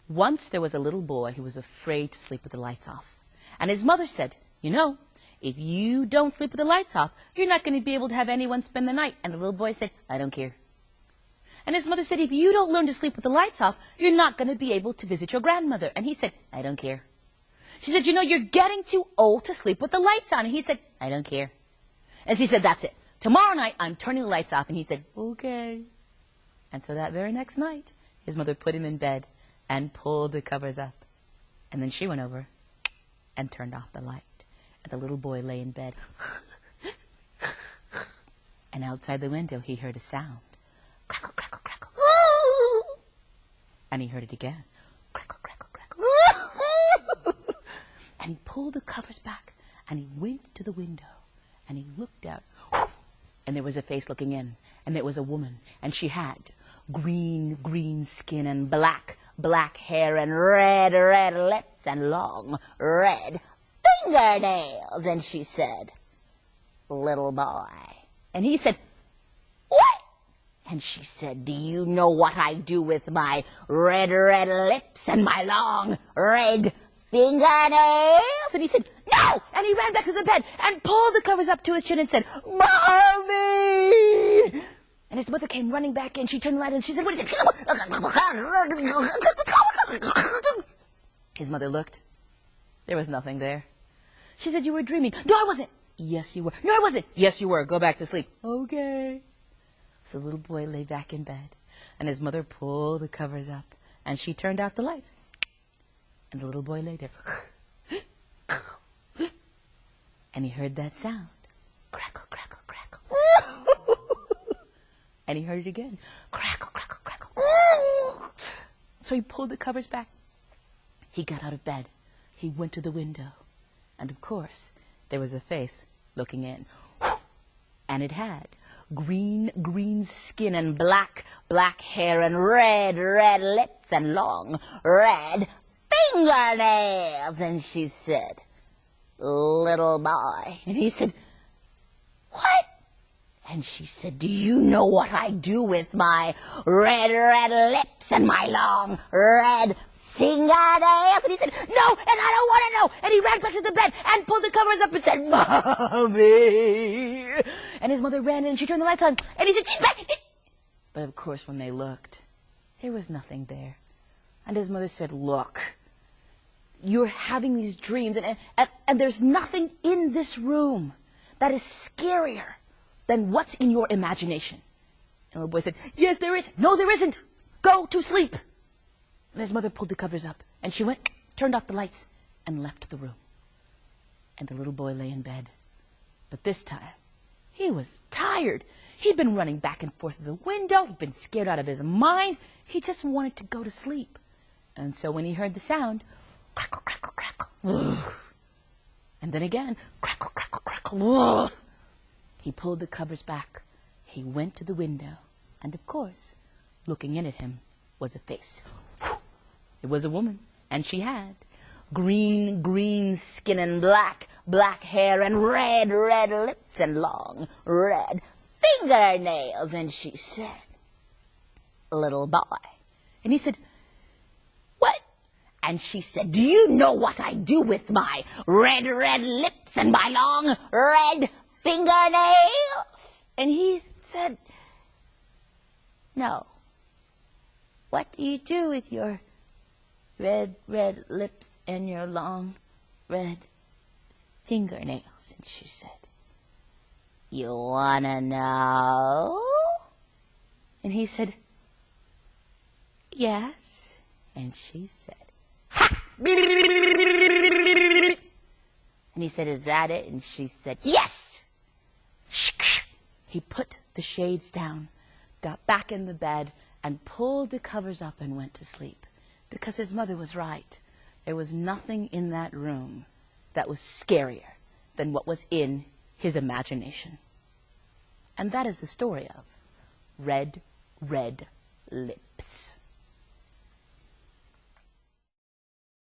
Once there was a little boy who was afraid to sleep with the lights off. And his mother said, you know, if you don't sleep with the lights off, you're not going to be able to have anyone spend the night. And the little boy said, I don't care. And his mother said, if you don't learn to sleep with the lights off, you're not going to be able to visit your grandmother. And he said, I don't care. She said, you know, you're getting too old to sleep with the lights on. And he said, I don't care. And she said, that's it. Tomorrow night, I'm turning the lights off. And he said, okay. And so that very next night, his mother put him in bed and pulled the covers up. And then she went over and turned off the light. And the little boy lay in bed. And outside the window, he heard a sound. Crackle, crackle, crackle. And he heard it again. Crackle, crackle, crackle. And he pulled the covers back, and he went to the window, and he looked out. And there was a face looking in, and it was a woman, and she had green skin and black hair and red lips and long red fingernails. And she said, little boy. And he said, what? And she said, do you know what I do with my red lips and my long red fingernails? And he said, no! And he ran back to the bed and pulled the covers up to his chin and said, Mommy! And his mother came running back in. She turned the light on and she said, what is it? His mother looked. There was nothing there. She said, you were dreaming. No, I wasn't. Yes, you were. No, I wasn't. Yes, you were. Go back to sleep. Okay. So the little boy lay back in bed, and his mother pulled the covers up, and she turned out the lights. And the little boy lay there. And he heard that sound. Crackle, crackle, crackle. And he heard it again. Crackle, crackle, crackle. So he pulled the covers back. He got out of bed. He went to the window. And of course, there was a face looking in. And it had green skin and black hair and red lips and long red fingernails. And she said, little boy. And he said, what? And she said, do you know what I do with my red lips and my long red fingernails? And he said, no, and I don't want to know. And he ran back to the bed and pulled the covers up and said, Mommy. And his mother ran in and she turned the lights on. And he said, she's back. But of course, when they looked, there was nothing there. And his mother said, look, you're having these dreams, and there's nothing in this room that is scarier than what's in your imagination. And the little boy said, yes, there is. No, there isn't. Go to sleep. And his mother pulled the covers up, and she went, turned off the lights, and left the room. And the little boy lay in bed. But this time, he was tired. He'd been running back and forth to the window. He'd been scared out of his mind. He just wanted to go to sleep. And so when he heard the sound, crackle, crackle, crackle, and then again, crackle, crackle, crackle, he pulled the covers back. He went to the window, and of course, looking in at him was a face. It was a woman, and she had green skin and black hair and red lips and long red fingernails. And she said, little boy. And he said, what? And she said, do you know what I do with my red lips and my long red fingernails? And he said, no. What do you do with your red lips and your long red fingernails? And she said, you wanna know? And he said, yes. And she said, ha! And he said, is that it? And she said, yes. He put the shades down, got back in the bed, and pulled the covers up and went to sleep. Because his mother was right. There was nothing in that room that was scarier than what was in his imagination. And that is the story of Red Lips.